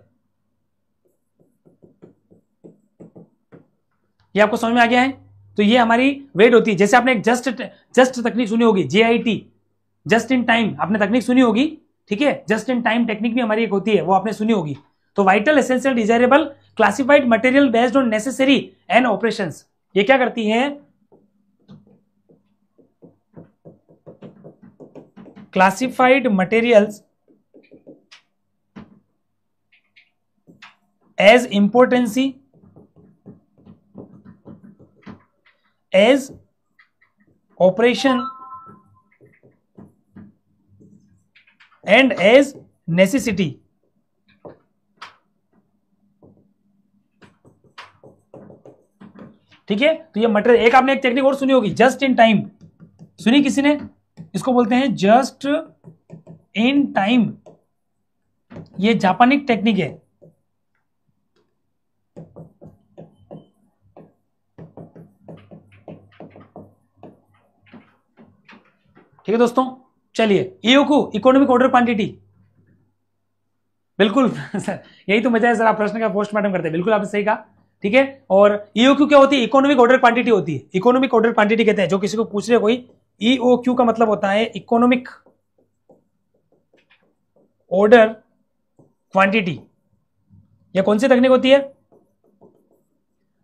ये आपको समझ में आ गया है? तो ये हमारी वेट होती है। जैसे आपने एक जस्ट तकनीक सुनी होगी, JIT, जस्ट इन टाइम, आपने तकनीक सुनी होगी। ठीक है, जस्ट इन टाइम टेक्निक भी हमारी एक होती है, वो आपने सुनी होगी। तो vital, essential, desirable, classified material based on necessary and operations, ये क्या करती है, classified materials as importance as operation and as necessity। ठीक है, तो ये मटेरियल, एक आपने एक टेक्निक और सुनी होगी, जस्ट इन टाइम, सुनी किसी ने? इसको बोलते हैं जस्ट इन टाइम। ये जापानिक टेक्निक है। ठीक है दोस्तों, चलिए ईओक्यू, इकोनॉमिक ऑर्डर क्वांटिटी, बिल्कुल यही तो मजा है सर, आप प्रश्न का पोस्टमार्टम करते हैं, बिल्कुल आपने सही कहा। ठीक है, और ईओक्यू क्या होती है? इकोनॉमिक ऑर्डर क्वांटिटी होती है। इकोनॉमिक ऑर्डर क्वांटिटी कहते हैं, जो किसी को पूछ रहे कोई, ईओक्यू का मतलब होता है इकोनॉमिक ऑर्डर क्वांटिटी। यह कौन सी तकनीक होती है?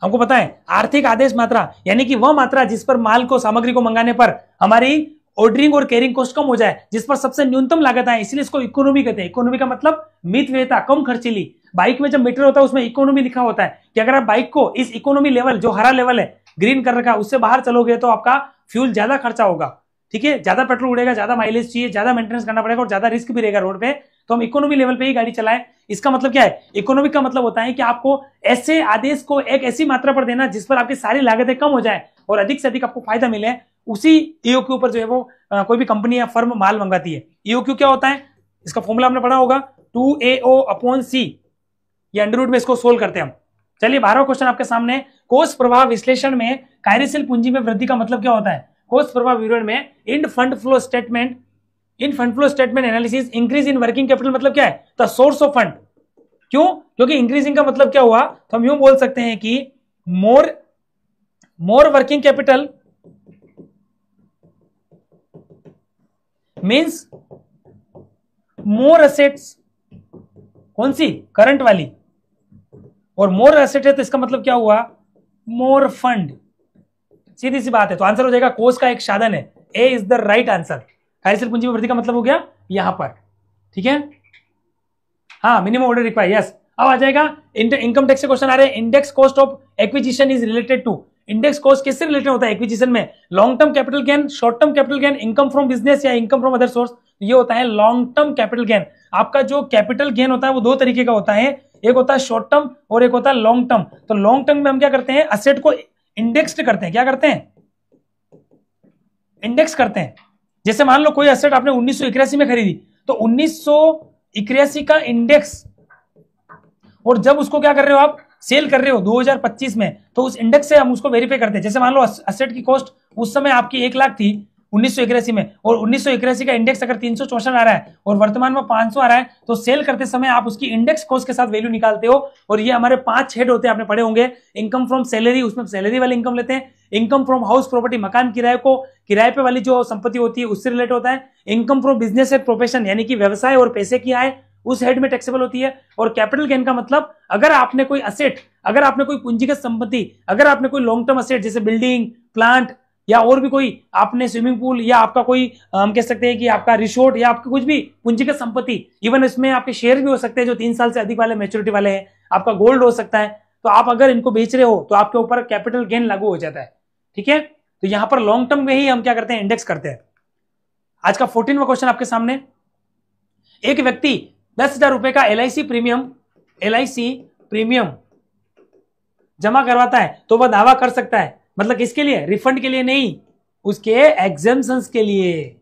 हमको पता है, आर्थिक आदेश मात्रा, यानी कि वह मात्रा जिस पर माल को, सामग्री को मंगाने पर हमारी ऑर्डरिंग और कैरिंग कॉस्ट कम हो जाए, जिस पर सबसे न्यूनतम लागत आए, इसलिए इसको इकोनॉमी कहते हैं। इकोनॉमी का मतलब मितव्ययिता, कम खर्चीली। बाइक में जब मीटर होता है उसमें इकोनॉमी लिखा होता है कि अगर आप बाइक को इस इकोनॉमी लेवल, जो हरा लेवल है, ग्रीन कर रखा है, उससे बाहर चलोगे तो आपका फ्यूल ज्यादा खर्चा होगा। ठीक है, ज्यादा पेट्रोल उड़ेगा, ज्यादा माइलेज चाहिए, ज्यादा मेंटेनेंस करना पड़ेगा और ज्यादा रिस्क भी रहेगा रोड पे, तो हम इकोनॉमी लेवल पे ही गाड़ी चलाएं। इसका मतलब क्या है? इकोनॉमिक का मतलब होता है कि आपको ऐसे आदेश को एक ऐसी मात्रा पर देना जिस पर आपकी सारी लागतें कम हो जाए और अधिक से अधिक आपको फायदा मिले। उसी ईओक्यू पर जो है वो कोई भी कंपनी या फर्म माल मंगाती है। ईओक्यू क्या होता है? इसका फॉर्मूला हमने पढ़ा होगा, 2AO/C। ये अंडर रूट में इसको सोल्व करते हैं हम। चलिए 12वां क्वेश्चन आपके सामने। कोष प्रवाह विश्लेषण में कार्यशील पूंजी में वृद्धि का मतलब क्या होता है? कोष प्रवाह विवरण में in fund flow statement analysis, increase in working capital मतलब क्या है? The source of fund. क्यों? क्योंकि इंक्रीजिंग का मतलब क्या हुआ? तो हम यूं बोल सकते हैं कि मोर working capital means more assets. कौन सी? करंट वाली। और मोर एसेट है तो इसका मतलब क्या हुआ? मोर फंड। सीधी सी बात है, तो आंसर हो जाएगा कोष का एक साधन है। ए इज द राइट आंसर। कार्यशील पूंजी में वृद्धि का मतलब हो गया यहां पर। ठीक है, हाँ, मिनिमम ऑर्डर रिक्वायर, यस। अब आ जाएगा इनकम टैक्स से क्वेश्चन आ रहे हैं। Index cost of acquisition is related to. Index cost किससे रिलेटेड होता है एक्विजिशन में? Long term capital gain, short term capital gain, income from business या इनकम फ्रॉम अदर सोर्स। ये होता है लॉन्ग टर्म कैपिटल गेन। आपका जो कैपिटल गेन होता है वो दो तरीके का होता है, एक होता है शॉर्ट टर्म और एक होता है लॉन्ग टर्म। तो लॉन्ग टर्म में हम क्या करते हैं? असेट को इंडेक्स्ड करते हैं। क्या करते हैं? इंडेक्स करते हैं। जैसे मान लो कोई असेट आपने 1981 में खरीदी, तो 1981 का इंडेक्स, और जब उसको क्या कर रहे हो आप? सेल कर रहे हो 2025 में, तो उस इंडेक्स से हम उसको वेरीफाई करते हैं। जैसे मान लो असेट की कॉस्ट उस समय आपकी 1 लाख थी 1981 में, और 1981 का इंडेक्स अगर 364 आ रहा है और वर्तमान में 500 आ रहा है, तो सेल करते समय आप उसकी इंडेक्स कॉस्ट के साथ वैल्यू निकालते हो। और ये हमारे 5 हेड होते हैं, आपने पढ़े होंगे। इनकम फ्रॉम सैलरी, उसमें सैलरी वाले इनकम लेते हैं। इनकम फ्रॉम हाउस प्रॉपर्टी, मकान किराए को, किराए पे वाली जो संपत्ति होती है उससे रिलेट होता है। Income from business and profession, यानी कि व्यवसाय और पैसे की आय, उस हेड में टैक्सेबल होती है। और कैपिटल गेन का मतलब अगर आपने कोई असेट, अगर आपने कोई पूंजीगत संपत्ति, अगर आपने कोई लॉन्ग टर्म असेट जैसे बिल्डिंग, प्लांट या और भी कोई, आपने स्विमिंग पूल या आपका कोई हम कह सकते हैं कि आपका रिसोर्ट या आपका कुछ भी पूंजीगत संपत्ति, इवन इसमें आपके शेयर भी हो सकते हैं जो 3 साल से अधिक वाले मैच्योरिटी वाले हैं, आपका गोल्ड हो सकता है। तो आप अगर इनको बेच रहे हो तो आपके ऊपर कैपिटल गेन लागू हो जाता है। ठीक है, तो यहां पर लॉन्ग टर्म में ही हम क्या करते हैं? इंडेक्स करते हैं। आज का 14वां क्वेश्चन आपके सामने। एक व्यक्ति 10,000 रुपए का LIC प्रीमियम जमा करवाता है तो वह दावा कर सकता है, मतलब किसके लिए? रिफंड के लिए नहीं, उसके एग्जेम्पशंस के लिए।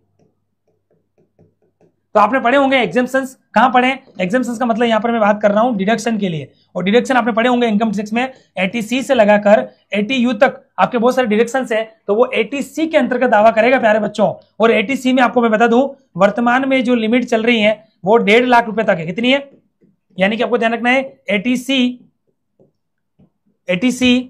तो आपने पढ़े होंगे एग्जेम्पशंस। कहां पढ़े? एग्जेम्पशंस का मतलब यहां पर मैं बात कर रहा हूं डिडक्शन के लिए। और डिडक्शन आपने पढ़े होंगे इनकम टैक्स में 80C से लगाकर 80U तक आपके बहुत सारे डिडक्शंस है, तो वो 80C के अंतर्गत दावा करेगा प्यारे बच्चों। और 80C में आपको मैं बता दूं, वर्तमान में जो लिमिट चल रही है वो 1.5 लाख रुपए तक है। कितनी है? यानी कि आपको ध्यान रखना है 80C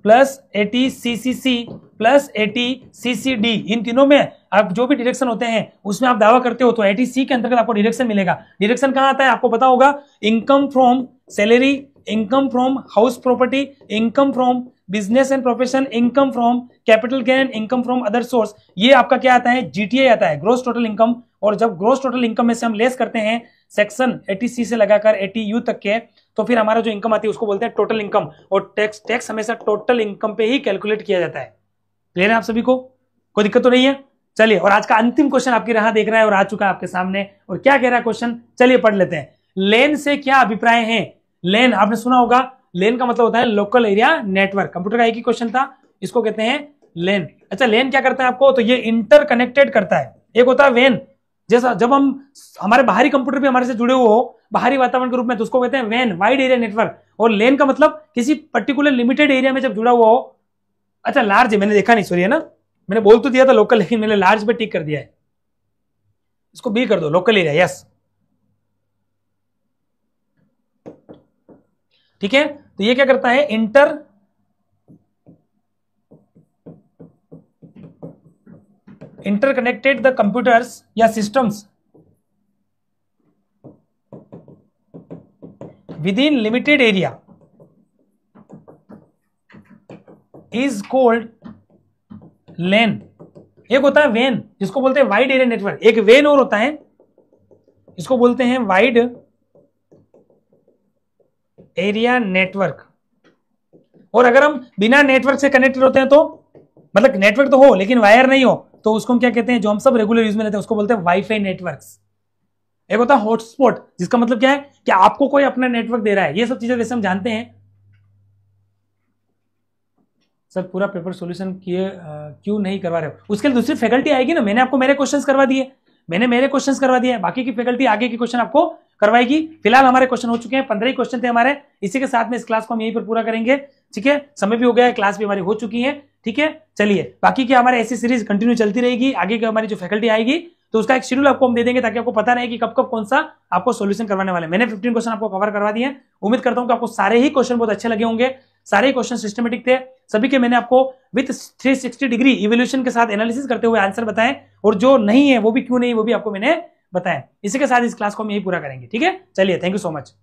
plus 80CCC plus 80CCD, इन तीनों में आप जो भी डिडक्शन होते हैं उसमें आप दावा करते हो तो 80C के अंतर्गत आपको डिडक्शन मिलेगा। डिडक्शन कहां आता है? आपको पता होगा, income from salary, income from house property, income from business and profession, income from capital gain, income from other source. ये आपका क्या आता है? GTI आता है, ग्रोस टोटल इनकम। और जब ग्रोस टोटल इनकम में से हम लेस करते हैं सेक्शन 80C से लगाकर 80U तक के, तो फिर हमारा जो इनकम आती है उसको बोलते हैं टोटल इनकम। और टैक्स हमेशा टोटल इनकम पे ही कैलकुलेट किया जाता है। क्लियर है आप सभी को? कोई दिक्कत तो नहीं है? चलिए, और आज का अंतिम क्वेश्चन आपकी राह देख रहा है और आ चुका है आपके सामने। और क्या कह रहा है क्वेश्चन? चलिए पढ़ लेते हैं। लेन से क्या अभिप्राय है? लेन आपने सुना होगा, लेन का मतलब होता है लोकल एरिया नेटवर्क। कंप्यूटर का एक ही क्वेश्चन था, इसको कहते हैं लेन। अच्छा लेन क्या करता है आपको, तो ये इंटरकनेक्टेड करता है। एक होता है वेन, जैसा जब हम हमारे बाहरी कंप्यूटर भी हमारे से जुड़े हुए हो बाहरी वातावरण के रूप में, तो उसको कहते हैं वेन, वाइड एरिया नेटवर्क। और लेन का मतलब किसी पर्टिकुलर लिमिटेड एरिया में जब जुड़ा हुआ हो। अच्छा लार्ज है, मैंने देखा नहीं, सॉरी है ना, मैंने बोल तो दिया था लोकल, लेकिन मैंने लार्ज पे टिक कर दिया है, इसको बी कर दो, लोकल एरिया, यस। ठीक है, तो ये क्या करता है, इंटरकनेक्टेड द कंप्यूटर्स या systems with in limited area is called LAN. एक होता है वेन जिसको बोलते हैं वाइड एरिया नेटवर्क, एक वेन और होता है, इसको बोलते हैं वाइड एरिया नेटवर्क। और अगर हम बिना नेटवर्क से कनेक्टेड होते हैं तो, मतलब नेटवर्क तो हो लेकिन वायर नहीं हो, तो उसको हम क्या कहते हैं, जो हम सब रेगुलर यूज में लेते हैं उसको बोलते हैं वाईफाई नेटवर्क्स। एक होता है हॉटस्पॉट, जिसका मतलब क्या है कि आपको कोई अपना नेटवर्क दे रहा है। ये सब चीजें वैसे हम जानते हैं। सर पूरा पेपर सॉल्यूशन किए क्यों नहीं करवा रहे हो, उसके लिए दूसरी फैकल्टी आएगी ना, मैंने आपको मेरे क्वेश्चंस करवा दिए, मैंने मेरे क्वेश्चंस करवा दिए, बाकी की फैकल्टी आगे के क्वेश्चन आपको करवाएगी। फिलहाल हमारे क्वेश्चन हो चुके हैं, 15 ही क्वेश्चन थे हमारे, इसी के साथ में इस क्लास को हम यहीं पर पूरा करेंगे। ठीक है, समय भी हो गया है, क्लास भी हमारी हो चुकी है। ठीक है, चलिए बाकी की हमारे ऐसी सीरीज कंटिन्यू चलती रहेगी, आगे की हमारी जो फैकल्टी आएगी तो उसका एक शेड्यूल आपको हम दे देंगे, ताकि आपको पता रहे कि कब कब कौन सा आपको सॉल्यूशन करवाने वाले। मैंने 15 क्वेश्चन आपको कवर करवा दिए, उम्मीद करता हूं कि आपको सारे ही क्वेश्चन बहुत अच्छे लगे होंगे, सारे ही क्वेश्चन सिस्टमेटिक थे, सभी के मैंने आपको विथ 360 डिग्री इवोल्यूशन के साथ एनालिसिस करते हुए आंसर बताएं, और जो नहीं है वो भी क्यों नहीं, वो भी आपको मैंने बताया। इसी के साथ इस क्लास को हम यही पूरा करेंगे। ठीक है, चलिए, थैंक यू सो मच।